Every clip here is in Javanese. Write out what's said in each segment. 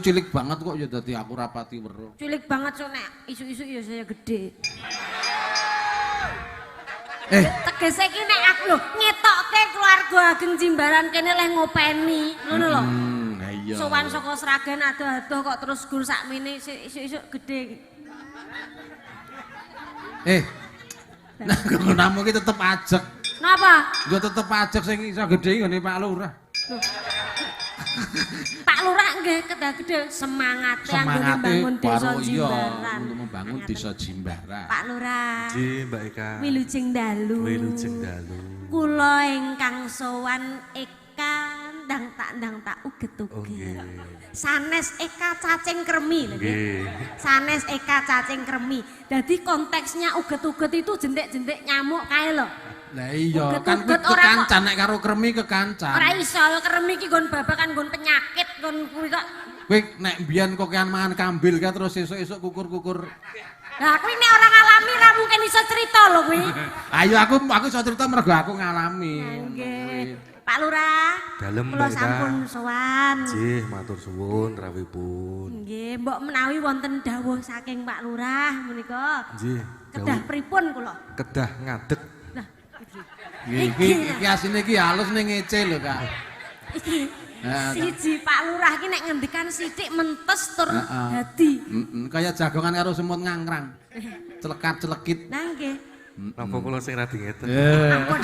cilik banget kok ya dadi aku rapati weruh. Cilik banget so nek isu-isu ya saya gede. Tegese iki nek aku lho ngetokke keluarga ageng Jimbaran kene leh ngopeni, ngono lho. Iya. Sowan saka Sragen adoh-adoh kok terus gur sakmene isuk-isuk gede. Nah ngono ki tetep ajek. Napa? Yo tetep ajek sing iso gedhe ngene Pak Lurah. Pak Lurah nggih kedah gede semangate anggone membangun desa Jimbaran. Untuk membangun desa Jimbaran. Pak Lurah. Nggih, Mbak Eka. Wilujeng dalu. Wilujeng dalu. Kula ingkang sowan Eka ndang tak uget-uget. Oh nggih. Sanes Eka cacing kremi lho nggih. Sanes Eka cacing kremi. Dadi konteksnya uget-uget itu jentik-jentik nyamuk kae lho. Lah iya, kan kekancan nek karo kremi kekancan. Ora iso, kremi iki nggon babakan nggon penyakit, nggon kuwi kok. Kowe nek mbiyen kok kean mangan kambil ka terus esuk-esuk kukur-kukur. Lah kuwi nek ora ngalami ra mungkin iso cerita lho kuwi. Ayo aku iso cerita mergo aku ngalami. Nggih. Pak Lurah. Dalem kula Mbak Eka. sampun sowan. Nggih, matur suwun rawuhipun. Nggih, mbok menawi wonten dawuh saking Pak Lurah menika. Nggih. Kedah pripun kula? Kedah ngadeg. Nah, Iki asine iki halus ning ngece lho, Kak. iki siji Pak Lurah iki nek ngendikan sithik mentes tur dadi. Kaya jagongan karo semut ngangkrang. Celekat-celekit. Nah nggih. Napa kula sing radi ngeten? Ampun.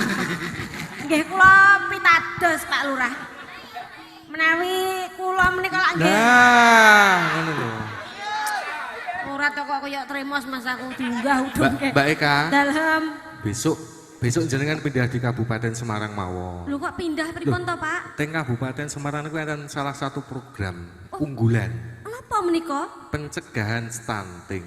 Nggih kula pitados Pak Lurah. Menawi kula menika lak nggih. Nah, ngono lho. Ora to kok kaya tremos Mas aku diunggah udung nggih. Mbak Eka. Dalem. Besok jenengan pindah di Kabupaten Semarang mawon. Lho kok pindah pripun to, Pak? Teng Kabupaten Semarang niku enten salah satu program unggulan Napa menika? pencegahan stunting.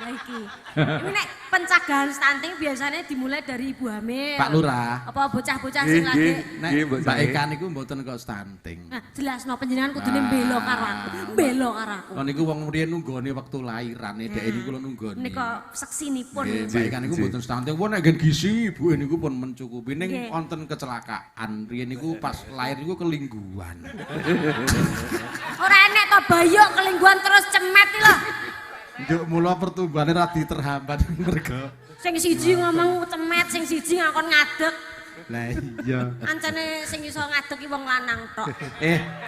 Lah iki. Ini nek pencegahan stunting biasanya dimulai dari ibu hamil. Pak Lurah. Apa bocah-bocah sing lagi. Nek Mbak Eka niku mboten kok stunting. Nah, jelasno panjenengan kudune mbela karo aku. Mbela karo aku. Lha niku wong riyen nunggone wektu lairane dhek niku lho nunggone. Menika seksinipun. Mbak Eka niku mboten stunting. Wong nek nggen gizi ibuke niku pun mencukupi ning wonten kecelakaan. Riyen niku pas lair niku kelingguhan. Ora enek to bayok kelingguhan terus cemet iki lho. Nduk mula pertumbuhane radi terhambat mergo. Sing siji ngomong cemet, sing siji ngakon ngadeg. Lah iya. Ancane sing iso ngadeg ki wong lanang tok.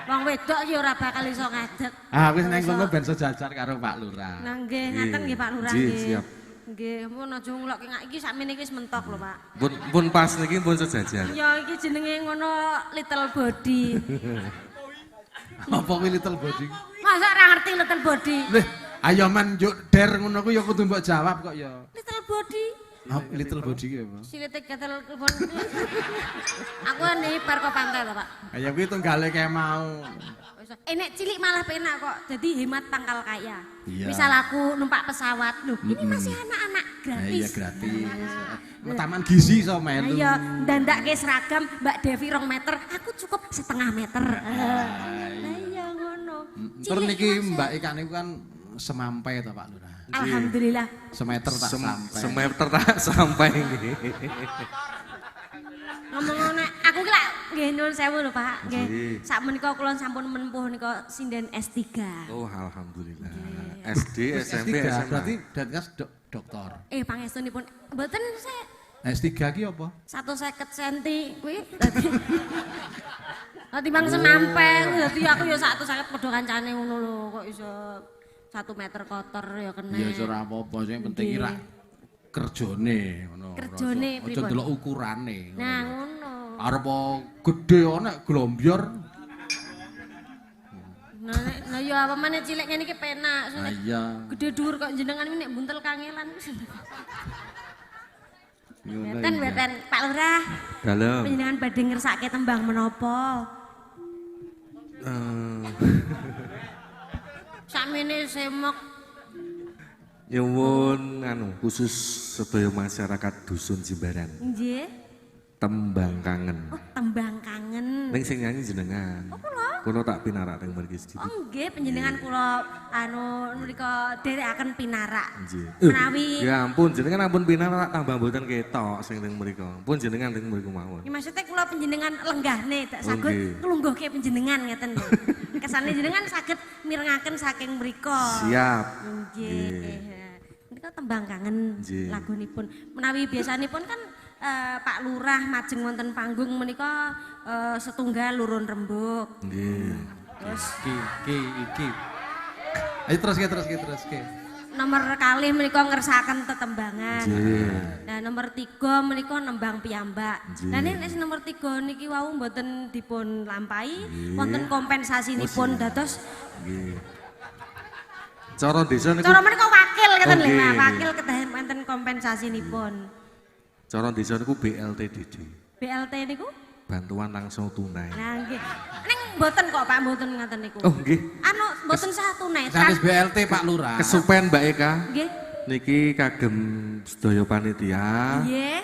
Wong wedok ya ora bakal iso ngadeg. Wis nang kono ben sejajar karo Pak Lurah. Nah nggih, ngaten nggih Pak Lurah Nggih, nggih. siap. Nggih, mun aja ngulokke ngak iki sakmene iki wis mentok lho, Pak. Pun pas niki pun sejajar. Ya iki jenenge ngono little body. Apa kuwi little body? Masa ora ngerti little body? Lih, ayo men njuk der ngono ku ya kudu mbok jawab kok ya. Little body. Little body ki apa? Silite gatel telepon. Aku nih bar kok pantai lho, Pak. Ya kuwi tunggale kae mau. Nek cilik malah penak kok. Jadi hemat pangkal kaya. Iya. Misal aku numpak pesawat, loh ini masih anak-anak gratis. Iya gratis. Taman gizi iso melu. Iya, ndandakke seragam Mbak Devi 2 meter, aku cukup 1/2 meter. Lah iya ngono. Terus niki Mbak Eka niku kan semampai to Pak Lurah. Alhamdulillah. Semeter tak sampai. Semeter tak sampai nggih. Ngomong nek aku ki lak nggih nuwun sewu lho Pak. Nggih. Nggih. Sakmenika kula sampun menempuh nika sinden S3. Oh, alhamdulillah. SD, SMP, SMA. Berarti kan dokter. Pangestunipun mboten saya S3 ki apa? 150 cm kuwi dadi timbang semampai dadi aku ya 150 padha kancane ngono lho kok iso 1 meter kotor ya kena. Ya ora apa-apa sing penting ira kerjane ngono. Kerjane Aja pripun? delok ukurane. Nah ngono. Arep gedhe ana glombior. Nah ya apa meneh cilik ngene iki penak. Ah iya. Gede dhuwur kok jenengan iki nek buntel kangelan. Ngono Mboten Pak Lurah. Dalem. Panjenengan badhe ngersake tembang menapa? Sakmene semok Nyuwun khusus sedaya masyarakat dusun Jimbaran. nggih. Tembang kangen. Oh, tembang kangen. Ning sing nyanyi jenengan. Oh, kula? Kula tak pinarak teng mriki sedikit. Oh nggih, panjenengan kula menika dherekaken pinarak. Nggih. Menawi Ya ampun, jenengan ampun pinarak tambah mboten ketok sing teng mriki. Pun jenengan teng mriku mawon. ya maksudnya kula panjenengan lenggahne tak Oh, saged nggih. nglungguhke panjenengan ngeten lho. kersane jenengan saged mirengaken saking mriku. Siap. Nggih. Menika tembang kangen Nggih. lagunipun. Menawi biasanipun kan Pak Lurah majeng wonten panggung menika setunggal lurun rembug. Nggih. Terus Iki. Ayo terus ke. nomor kalih menika ngersakaken tetembangan. Nggih. Nah nomor 3 menika nembang piyambak. Lah nek nomor 3 niki wau mboten dipun lampahi wonten kompensasinipun dados Nggih. Cara desa niku cara menika wakil ngeten lho, Nggih, Pak. nggih. Wakil kedah wonten kompensasinipun. cara desa niku BLTDD. BLT niku? Bantuan langsung tunai. Nah nggih. Ning mboten kok Pak, mboten ngaten niku. Oh, nggih. Anu mboten satu nek. Sanes BLT Pak Lurah. Kesupen Mbak Eka. Nggih. Niki kagem sedaya panitia. Nggih.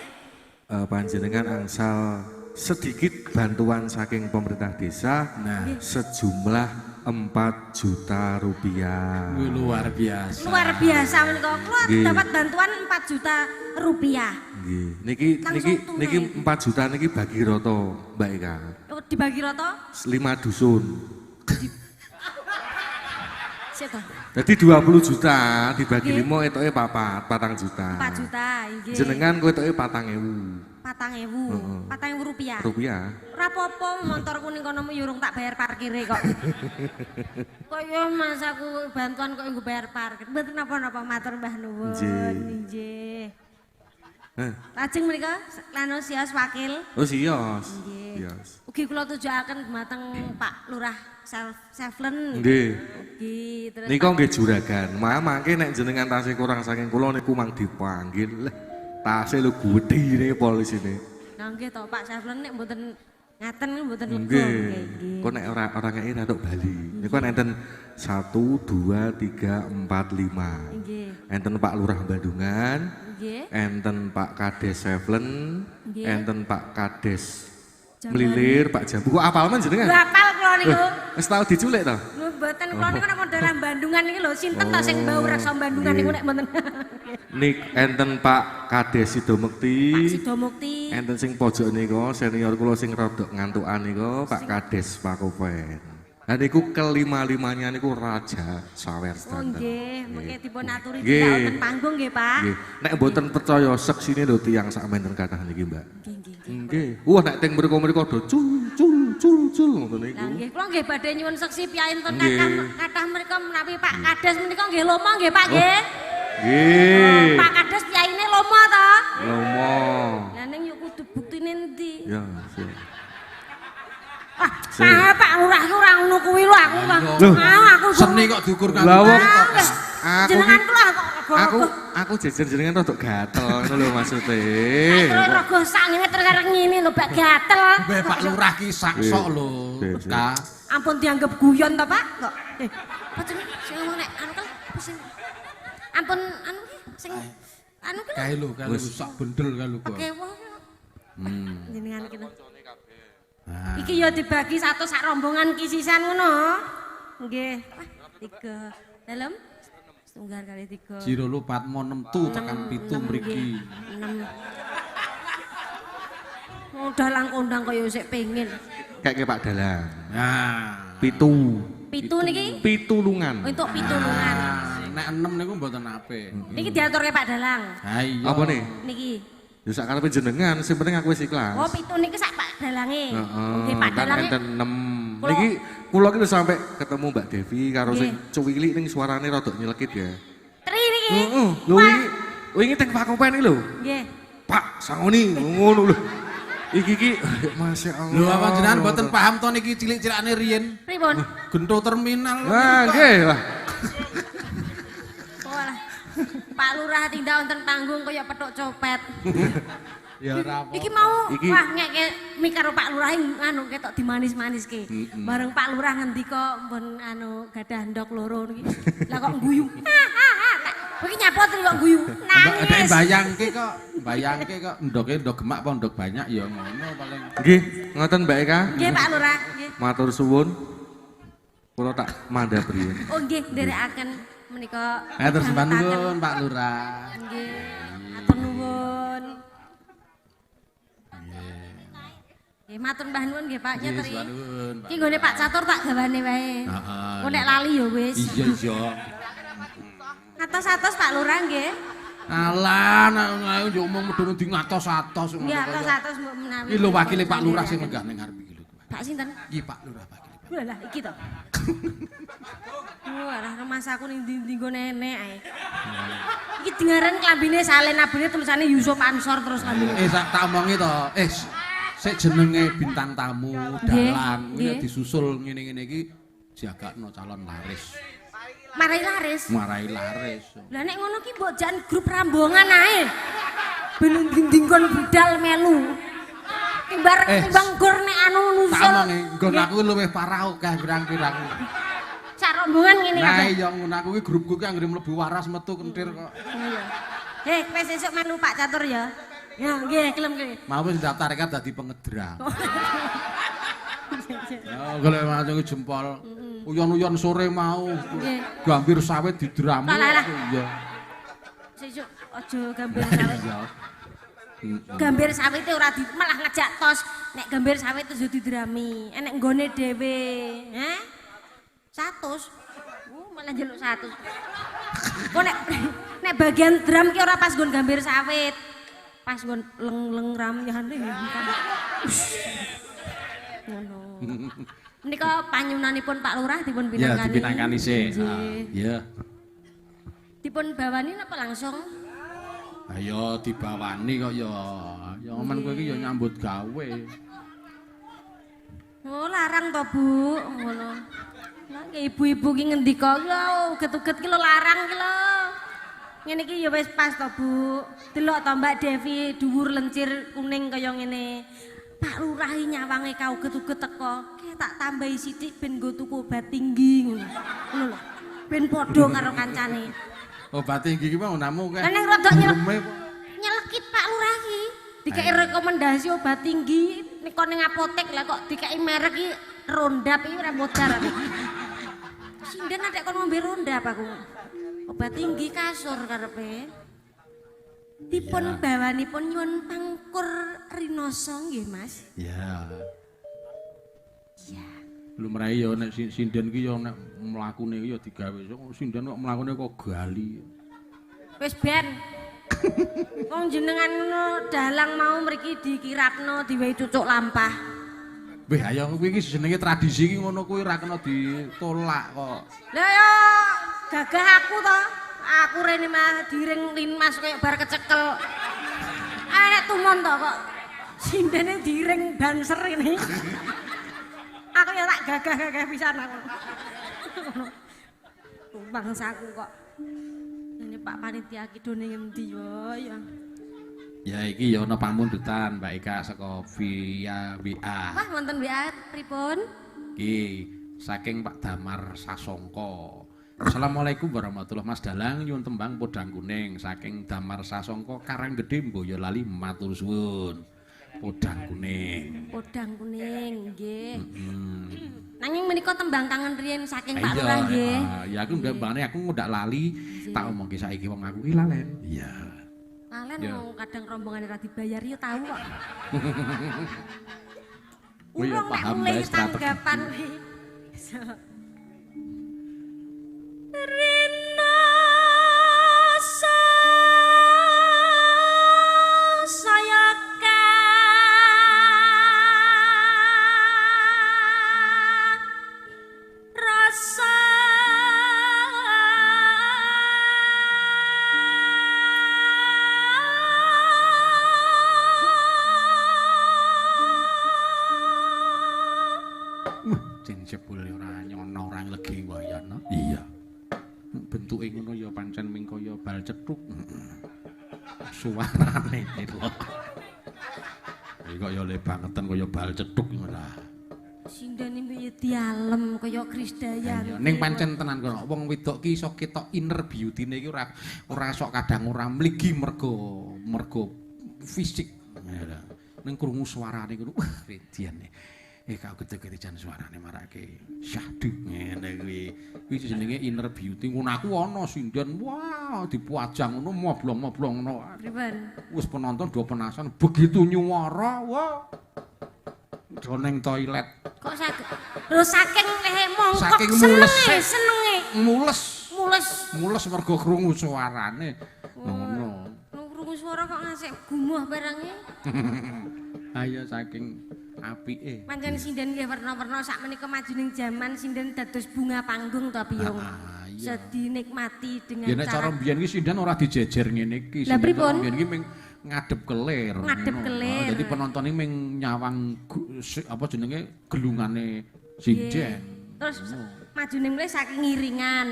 Panjenengan angsal sedikit bantuan saking pemerintah desa sejumlah 4 juta rupiah. Wih, luar biasa. Luar biasa menika. Kula Nggih. dapat bantuan 4 juta rupiah. Nggih. Niki Langsung tunai. niki 4 juta niki bagi rata Mbak Eka. Oh, dibagi rata 5 dusun. sik to. Jadi 20 juta dibagi Nggih. 5 etoke 4 juta. 4 juta nggih. Jenengan kowe etoke 4.000 4.000. 4.000 rupiah. rupiah. Ora apa-apa motorku ning kono urung tak bayar parkire kok. Kok yo Mas aku bantuan kok nggo bayar parkir. Mboten napa-napa matur Mbah nuwun. Nggih. Nggih. Heh. Lajeng menika Lano Sios wakil. Oh sios. Nggih. Sios. Ugi kula tujuaken dumateng Pak Lurah Sevlen. Nggih. Ugi terus Nika nggih juragan. Mangke nek jenengan tasih kurang saking kula niku mang dipanggil. Lah, tasih lho gedhine polisine. Nah nggih to Pak Sevlen nek mboten ngaten mboten lega. Nggih. Kok nek ora ngeki rada Bali. Niku enten 1 2 3 4 5. Nggih. Enten Pak Lurah Bandungan, Nggih. enten Pak Kades Sevlen, Nggih. enten Pak Kades Jamban. Melilir, Pak Jambu. Kok apal men jenengan? Hafal kula niku. Wis tau diculik to? Lho mboten kula niku nek daerah Bandungan iki lho sinten ta sing mbau raksa Bandungan niku nek mboten. Nik enten Pak Kades Sidomekti. Sido Mukti. Enten sing pojok niku senior kula sing rodok ngantukan niku Pak Kades Pakopen. Lah niku kelima-limanya niku raja sawer Oh standar. nggih, mengke dipun aturi Nggih. tidak wonten panggung nggih, Pak. Nggih. Nek mboten percaya seksine lho tiyang sakmenten kathah niki, Mbak. Nggih, nggih. Nggih. Wah nek teng mriku-mriku do cul ngoten niku. Lah nggih, kula nggih badhe nyuwun seksi piyainten Nggih. kathah mereka menawi Pak Kades menika nggih lomo nggih, Pak nggih. Nggih. Pak Kades piyaine lomo to? Lomo. Lah ning yo kudu buktine endi? Ya, siap. Pak Lurah ki ora ngono kuwi lho aku. Loh. Aku Seni kok diukur kan. Lah, wong- Aku jenengan kula kok Aku jejer jenengan rodok gatel ngono lho maksude. terus rogo sak ngene terus arek ngene lho Pak gatel. Be Pak Lurah ki saksok lho. Nggih, Ka. Ampun dianggap guyon to Pak kok. Apa jeneng sing ngomong nek anu kan sing ampun anu ki sing anu ki lho. Kae lho, kae lho sak bendel kae lho kok. Oke wah. Jenengan ki lho. Ah. Iki ya dibagi satu sak rombongan ki sisan ngono. Nggih. Wah, 3. Dalam setunggal kali 3. Jiro lu patmo 6 tu tekan 7 mriki. 6. Dalang kondang kaya sik pengin. Kayak Pak Dalang. Nah. Pitu. 7 niki Pitulungan. untuk pitulungan. Nek 6 niku mboten apik. Niki diaturke Pak Dalang. Ha iya. Apa nih? Niki. Ya sak karepe jenengan, sing penting aku wis ikhlas. Oh, 7 niki sak Pak Dalange. Heeh. Nggih Pak Kan Dalange. enten 6. Kulo- Niki kula ki lho sampe ketemu Mbak Devi karo Nggih. sing cuwili ning suarane rodok nyelekit ya. Tri niki. Heeh. Lho Wah. wingi teng Pak Kopen iki lho. Nggih. Pak, sangoni ngono lho. Iki Masya Allah. Lho apa jenengan mboten paham to niki cilik-cilikane riyen. Pripun? Gento terminal. Wah, nggih lah. Walah. Pak Lurah tindak wonten panggung kaya petuk copet. Ya ora apa. Iki mau Iki- wah ngeke mi karo Pak Lurah anu ketok dimanis-maniske. Bareng Pak Lurah ngendika mbon anu gadah ndok loro niki. Lah kok guyu. Iki nyapot kok guyu. Ada Nangis. bayangke kok ndok gemak apa ndok banyak ya ngono paling. Nggih, ngoten Mbak Eka. Nggih Pak Lurah, nggih. Matur suwun. Kula tak mandhap riyen. Oh nggih nderekaken menika. Terus Dantaken. sampean nuwun Pak Lurah. Nggih. Atur nuwun. Nggih, matur mbah nuwun nggih Pak Nggih, nyetri. nuwun. Iki nggone Pak Catur tak gawane wae. Heeh. Kok nek lali ya wis. Iya. Atos-atos Pak Lurah nggih. Alah, nek yo omong medhono di ngatos-atos ngono. Nggih, atos-atos mbok menawi. Iki lho wakile Pak Lurah sing menggah ning ngarep iki lho. Pak sinten? Iki Pak Lurah wakile. Lah iki to. Wah, rumah saku ning ndi-ndi nggo nenek ae. Iki dengaran klambine Salen abine tulisane Yusuf Ansor terus klambine. Tak omongi to. Sik jenenge bintang tamu dalang nggih. iki disusul ngene-ngene iki jagakno calon laris. Marai laris. Marai laris. Lah nek ngono ki mbok jan grup rambongan ae. Ben ndi-ndi kon budal melu. Timbang gur nek anu nusul. Tak omongi, nggon aku luwih parah akeh pirang-pirang. Sak rombongan ngene Nah kabeh. iya ngono aku ki grupku ki anggere mlebu waras metu kentir kok. Heh, kowe sesuk melu Pak Catur ya. Ya, nggih, kelem nggih. Mau wis daftar kan dadi pengedrang. Ya golek macam jempol. Uyon-uyon sore mau. Nggih. Gambir sawit didramu. Lah. Iya. Sesuk aja gambir sawit. Iya. Gambir sawit ora malah ngejak tos. Nek gambir sawit terus didrami. Enek nggone dhewe. Heh? 100. Malah njaluk 100. Kok nek bagian drum ki ora pas nggon gambir sawit. Pas nggon leng-leng ramyane. Ngono. Menika panyunanipun Pak Lurah dipun Ya pinangkani. dipinangkani sik. Nggih. Iya. Dipun bawani napa langsung? Ayo dibawani kok ya. Ya men kowe iki ya nyambut gawe. Oh, larang to, Bu. Ngono. Lah ibu-ibu ki ngendika lho, uget-uget ki lho larang ki lho. Ngene iki ya wis pas to, Bu. Delok to Mbak Devi dhuwur lencir kuning kaya ngene. Pak Lurah iki nyawange kauget-uget teko. Ki tak tambahi sithik ben nggo tuku obat tinggi ngono. Ngono lho. Ben padha karo kancane. Obat tinggi ki mau namu kae. Lah ning rada Greme kok. nyelekit Pak Lurah ki. Dikai rekomendasi obat tinggi nek kok ning apotek lah kok dikai merek iki Rondap iki ora modar. Sinden nek kon ngombe Rondap aku. Obat tinggi kasur karepe. Dipun bawanipun nyuwun pangkur rinoso nggih Mas. Ya. Iya. Lumrahe ya nek sinden ki ya nek mlakune ki ya digawe. Sinden kok mlakune kok gali. Wis ben. Wong jenengan ngono dalang mau mriki dikirapno diwehi cucuk lampah. Weh ayo kuwi iki jenenge tradisi iki ngono kuwi ora kena ditolak kok. Lah ya gagah aku to. Aku rene mah diring linmas koyo bar kecekel. Nek tumon to kok sindene diring banser ini. Aku ya tak gagah-gagah pisan aku. Bangsaku kok. Ini Pak Panitia ki done ngendi yo ya. Ya iki ya ana pamundutan Mbak Ika saka via WA. Wah wonten WA pripun? Iki saking Pak Damar Sasongko. Assalamualaikum warahmatullahi Mas Dalang nyuwun tembang podang kuning saking Damar Sasongko Karanggedhe Boyolali matur suwun. Podang kuning. Podang kuning nggih. Nanging menika tembang kangen riyen saking Pak Iya, Lurah nggih. ya aku mbane aku ndak lali tak omongke saiki wong aku ki lalen. Iya. Lalen Ya. mau kadang rombongan ora dibayar yo tahu kok. Oh iya, Urung nek paham mulai bae strategi. tanggapan kuwi. Jeng jebule ora nyono ora legi wayana. Iya. Bentuke ngono ya pancen ming kaya bal cethuk. Suarane lho. Iki kok ya le bangeten kaya bal cethuk ngono lah. Sindene piye dialem kaya Krisdayanti. Ning pancen tenan kok wong wedok ki iso ketok inner beauty-ne iki ora sok kadang ora mligi mergo fisik. Ning krungu suarane ngono wah redian. Kau gede-gede jan suarane marake syahdu ngene kuwi. Kuwi jenenge inner beauty. Ngono aku ana sinden wah dipuajang ngono moblong-moblong ngono. Pripun? Wis penonton do penasaran begitu nyuwara wah. do ning toilet. Kok saged? Lho saking lehe mongkok Saking mules. senenge. Mules mergo krungu suarane. Ngono. Krungu suara kok ngasih gumuh barange. Ayo saking apike. Pancen sinden nggih werna-werna sak menika majuning jaman sinden dados bunga panggung to Biyung. Iya. Dinikmati dengan Ya nek cara mbiyen iki sinden ora dijejer ngene iki. Lah pripun? Mbiyen iki ming ngadep kelir. Ngadep kelir. Jadi penonton iki ming nyawang apa jenenge gelungane sinden. Terus majuning mulai saking ngiringan.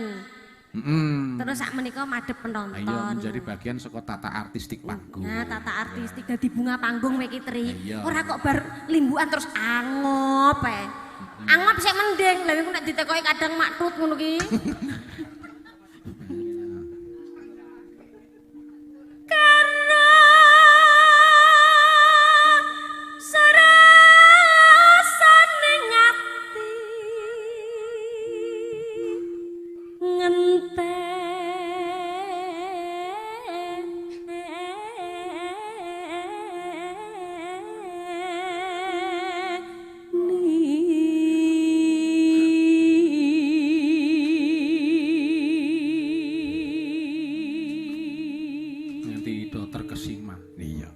Terus sak menika madhep penonton. Iya, menjadi bagian saka tata artistik panggung. Nah, tata artistik dadi bunga panggung mek iki Tri. Iya. Ora kok bar limbukan terus angop ae. Angop sik mending, lha iku nek ditekoki kadang maktut ngono ki. Karena sarasane ngati Nganti do terkesima. Iya.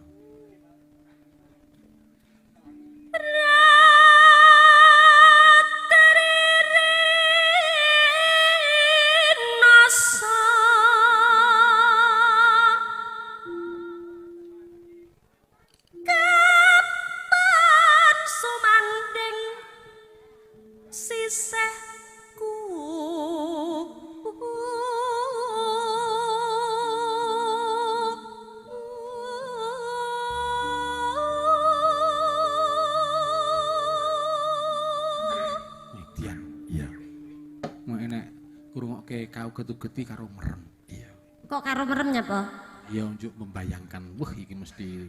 Uget-ugeti karo merem. Iya. Kok karo merem nyapa? Ya unjuk membayangkan, wah iki mesti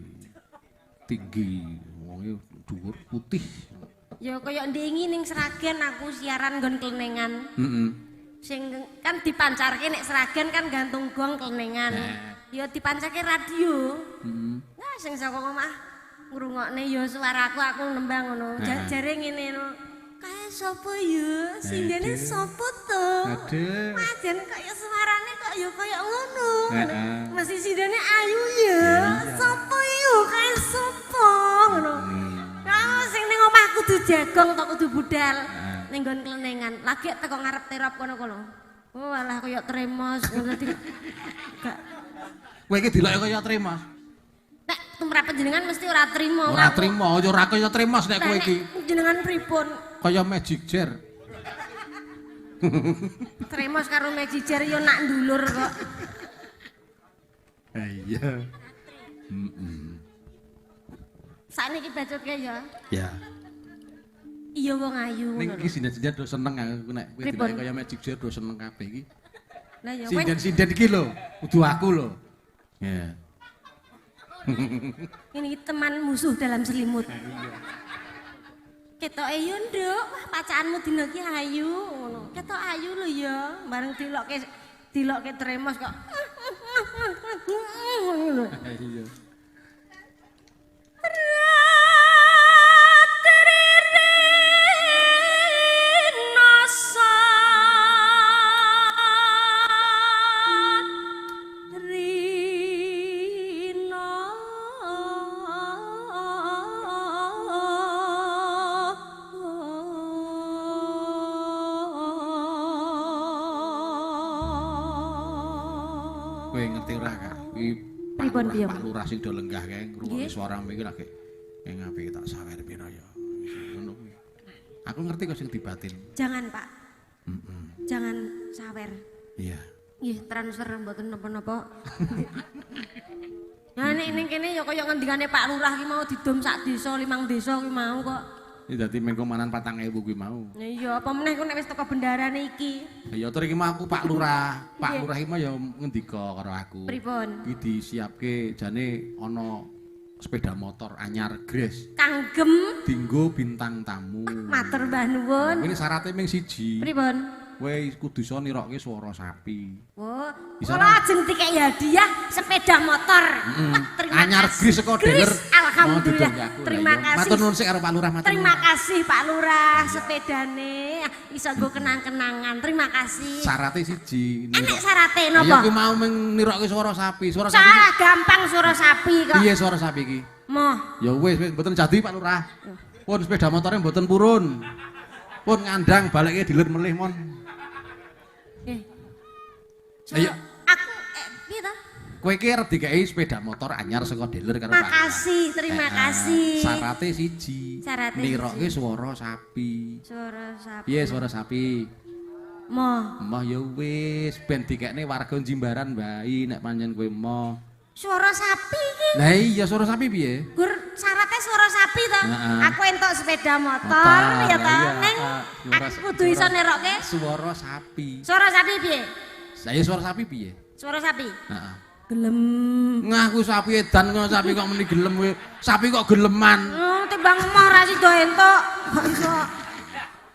tinggi, wonge dhuwur putih. Ya kaya ndingi ning Sragen aku siaran nggon klenengan. Sing kan dipancarke nek Sragen kan gantung gong klenengan. Ya dipancarke radio. Nah sing saka omah ngrungokne ya suaraku aku nembang ngono. Jare ngene no. Kae sapa ya? Sindene sapa to? Aduh. Majen kaya suarane kok ya kaya ngono. Mesti sindene ayu ya. Sapa ya? Kae sapa ngono. Lah sing ning omah kudu jagong to kudu budal. Ning nggon klenengan. Lagi teko ngarep terop kono-kono. Oh alah kaya tremos ngono dadi. Gak. Kowe iki diloke kaya tremos. Nek tumrap panjenengan mesti ora trimo. Ora trimo, ya ora kaya tremos nek kowe iki. Jenengan pripun? Kaya magic jar. Tremos karo magic jar ya nak ndulur kok. Iya. Sakniki bacotke ya. Ya. Iya wong ayu. Ning iki sinden-sinden do seneng aku nek kowe diloke kaya magic jar do seneng kabeh iki. Lah ya Sinden-sinden iki lho, kudu aku lho. Ya. Ini teman musuh dalam selimut. Ketoke yo nduk, wah pacakanmu dina iki ayu ngono. Ketok ayu lho ya, bareng dilokke tremos kok. Ngono. Iya. Kowe ngerti ora Kak? Iki Pak Lurah sing do lenggah kae ngrungokke suara iki lagi ing apike tak sawer pira ya. Ngono kuwi. Aku ngerti kok sing dibatin. Jangan, Pak. Jangan sawer. Iya. Nggih, transfer mboten napa-napa. Nah ning kene ya kaya ngendikane Pak Lurah ki mau didom sak desa, 5 desa ki mau kok. Iki dadi mengko manan 4.000 kuwi mau. Iya, apa meneh kok nek wis teko bendarane iki. Ya tur iki mah aku Pak Lurah. Pak Lurah iki mah ya ngendika karo aku. Pripun? Iki disiapke jane ana sepeda motor anyar Gres. Kanggem Dinggo bintang tamu. matur Mbah nuwun. Ini syaratnya ming siji. Pripun? Kowe kudu iso nirokke swara sapi. Oh, Bisa kula ajeng dikek hadiah sepeda motor. Wah, terima Anyar kasih. gris saka dealer. Alhamdulillah. Mau didol Terima aku, kasih. Matur nuwun sik karo Pak Lurah, matur Terima nuwun. kasih Pak Lurah, sepedane iso nggo kenang-kenangan. Terima kasih. Syaratnya siji. Enak syarate Ya napa? kuwi mau nirokke swara sapi. Swara sapi. Salah gampang suara sapi kok. Piye swara sapi iki? Moh. Ya wis mboten jadi Pak Lurah. Pun sepeda motornya mboten purun. Pun ngandang balike dilir melih mon. Ayo. Aku piye ta? Kowe iki arep dikeki sepeda motor anyar saka dealer karo Pak Lurah. Makasih, terima kasih. Syaratnya siji. Syaratnya Nirokke swara sapi. Suara sapi. Piye swara sapi? Moh. Moh ya wis ben dikekne warga Jimbaran bayi nek pancen kowe moh. Suara sapi iki. Lah iya swara sapi piye? Gur syaratnya suara sapi to. Heeh. Aku entuk sepeda motor Motor, ya ta. iya. Neng Suara- aku kudu iso nerokke Swara sapi. suara sapi piye? Saya suara sapi piye? Suara sapi. Heeh. Gelem. Ngaku sapi edan kok sapi kok meni gelem kowe. Sapi kok geleman. Timbang emah ra sido entuk. Kok iso.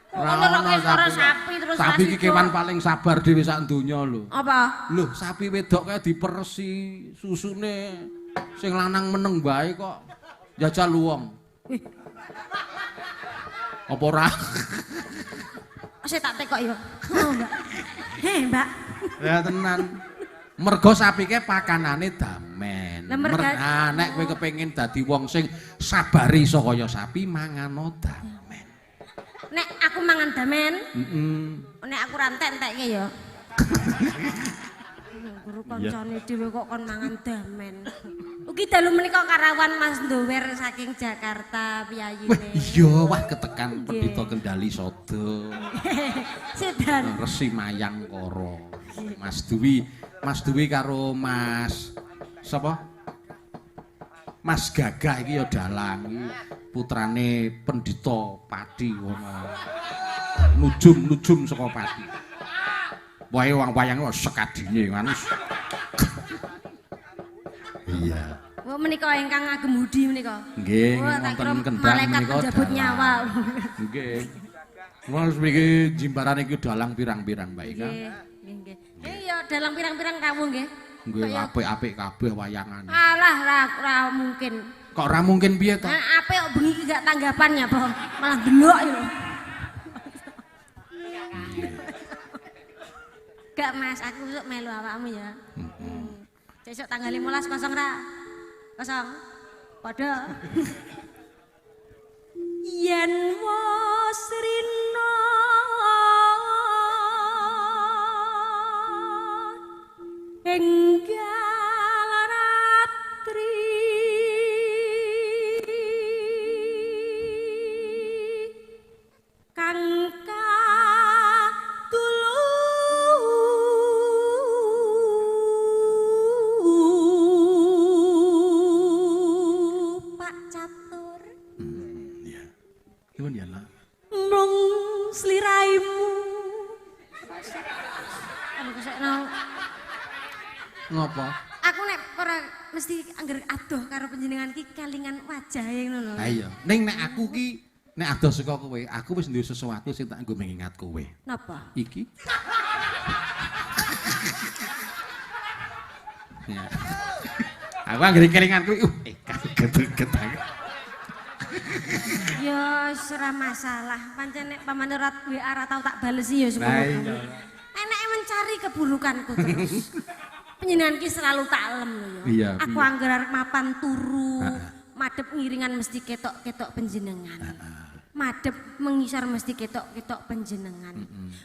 Kok Ora nerokke ono suara kok. sapi terus ra Sapi iki sido. kewan paling sabar dhewe sak donya lho. Apa? Loh, sapi wedok kayak diperesi susune sing lanang meneng bae kok jajal wong. Apa ora? Saya tak tekok ya. Oh, Mbak. Mbak. Ya tenan. Mergo sapi ke pakanane damen. Lah, merga- Nek kowe kepengin dadi wong sing sabari iso kaya sapi mangano damen. Nek aku mangan damen, Heeh. nek aku rantek-entekke ya. Guru kancane dhewe kok kon mangan damen. Ugi dalu menika karawan Mas Ndower saking Jakarta Wah, piyayine. iya wah ketekan Pendhita Kendali Sodo. Sedan. Resi Mayang Koro. Mas Duwi karo Mas sapa? Mas Gagah iki ya dalang. Iki putrane Pendhita Pati ngono. Nujum saka Pati. Wae wayang sekadine manus. Iya. Oh menika ingkang ngagem budi menika. Nggih, Oh, tak kira wonten kendang malaikat menika. penjabut dalang. nyawa. Nggih. Wong mriki Jimbaran iki dalang pirang-pirang bae kan. Nggih. Iya dalam pirang-pirang rawuh nggih. Nggih apik-apik kabeh wayangane. Alah ra mungkin. Kok ora mungkin piye to? Apik kok bengi iki gak tanggapannya apa? Malah delok ya. Gak Mas, aku besok melu awakmu ya. Besok tanggal 15 kosong ra? Kosong. Padha. Yen wis rina enggal ratri kang katulu Pak Catur Iya. Gimana ya lah? mung sliraimu Aduh kesekno. Ngopo? Aku nek ora mesti angger adoh karo panjenengan ki kelingan wajahe ngono lho. Lah iya. Ning nek aku ki nek adoh saka kowe, aku wis duwe sesuatu sing tak nggo mengingat kowe. Napa? Iki. Ya. Aku anggere kelingan kuwi, kaget-kaget aku. Ya ora masalah. Pancen nek pamane ora WA ora tau tak balesi ya Lah semono. iya. Enake mencari keburukanku terus. Panjenengan ki selalu taklem lho ya. Iya, Aku iya. angger arep mapan turu, madhep ngiringan mesti ketok-ketok panjenengan. Madhep mengisor mesti ketok-ketok panjenengan.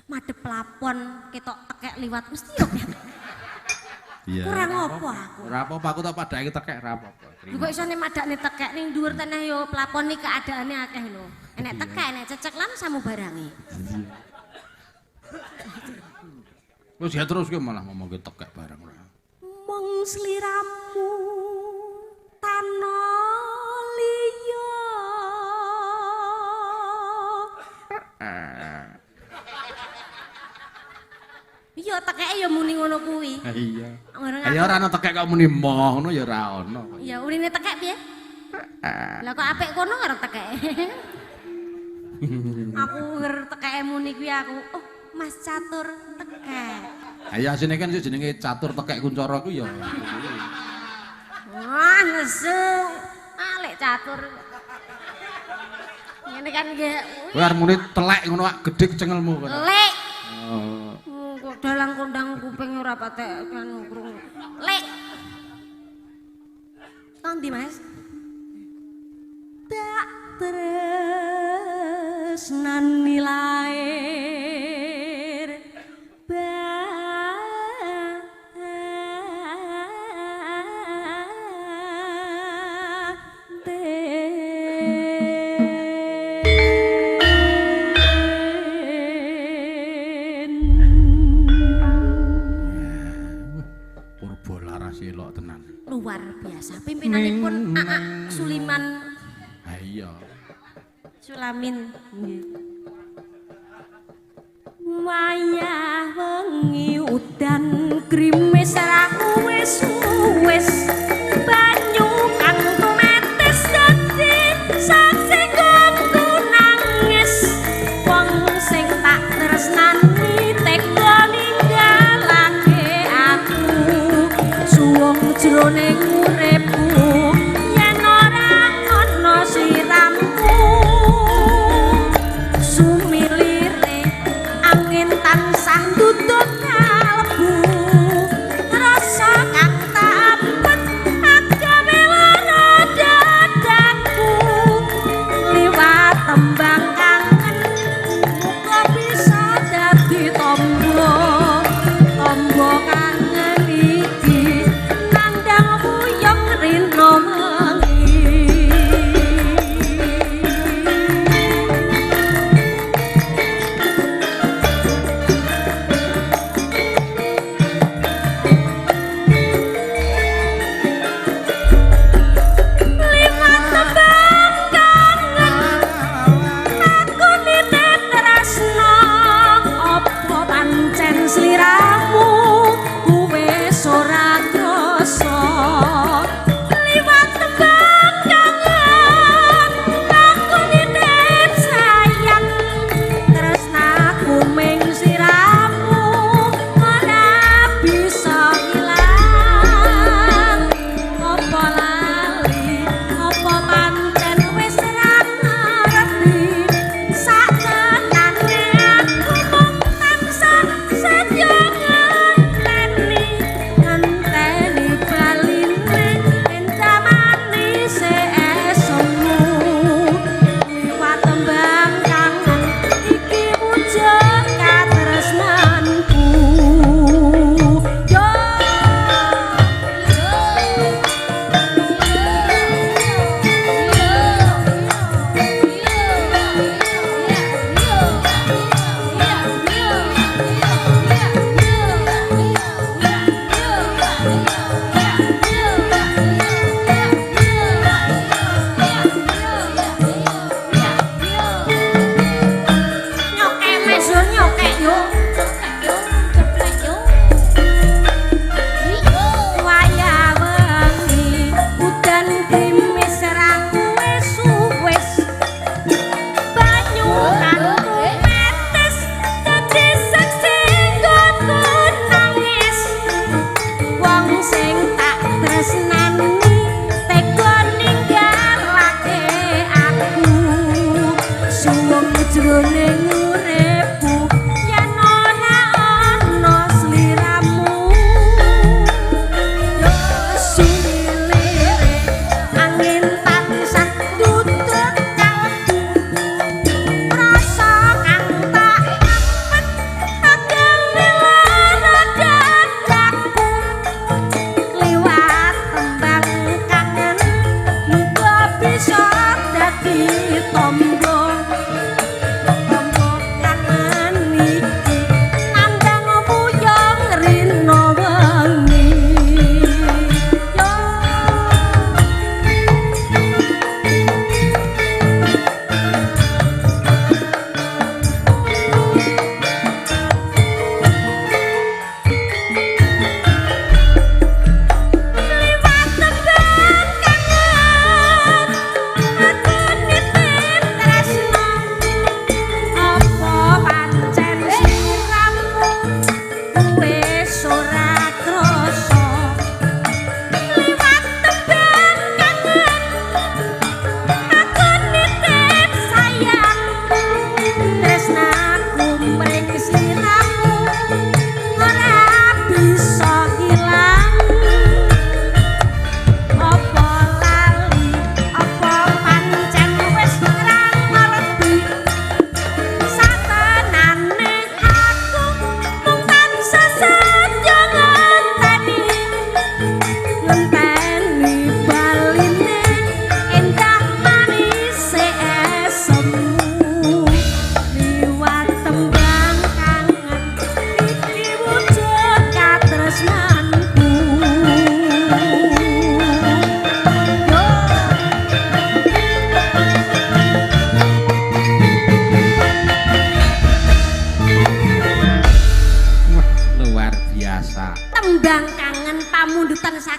Madhep plafon ketok tekek liwat mesti yo ketok. Iya. Kurang apa aku? Ora apa-apa aku tak padake tekek ora apa-apa. Lho kok iso nek madakne tekek ning dhuwur teneh yo plafon iki keadaane akeh lho. Enek tekek, enek cecek lan samu barange. Wis ya terus ki malah ngomongke tekek barang ora. Mung sliramu tanah liya. Iya tekeke ya muni ngono kuwi. Iya. Ora Ya ora ana tekek kok muni moh ngono ya ora ono. Ya urine tekek piye? Lah kok apik kono karo tekeke. Aku nger tekeke muni kuwi aku. Oh, Mas Catur Tekek. Ayo asine kan jenenge Catur Tekek Kuncoro ku ya. Wah, nesu. Alek catur. Ngene kan nggih. Kowe arep muni telek ngono kok gedhe cengelmu kono. Lek. Oh. Kok dalang kondang kuping ora patek kan krungu. Lek. Kondi Mas. Tak tresnani lair Purba laras elok tenan. luar biasa. Pimpinanipun AA Suliman Ha iya. Sulamin. Wayah wengi udan grimis ra wis banyu kang tumetes dadi saksi kanggo nangis wong sing tak tresnani tega ninggalake aku suwung jroning uripku yen ora ana sirammu sumilire angin tansah tutut kalbu rasa kang tapet agawe lara dadaku liwat tembang kangen muga bisa dadi tombo kangen iki nandang wuyung rino mengi.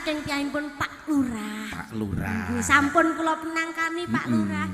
saking piyambakipun Pak Lurah. Pak Lurah. Sampun kula penangkani Pak Lurah.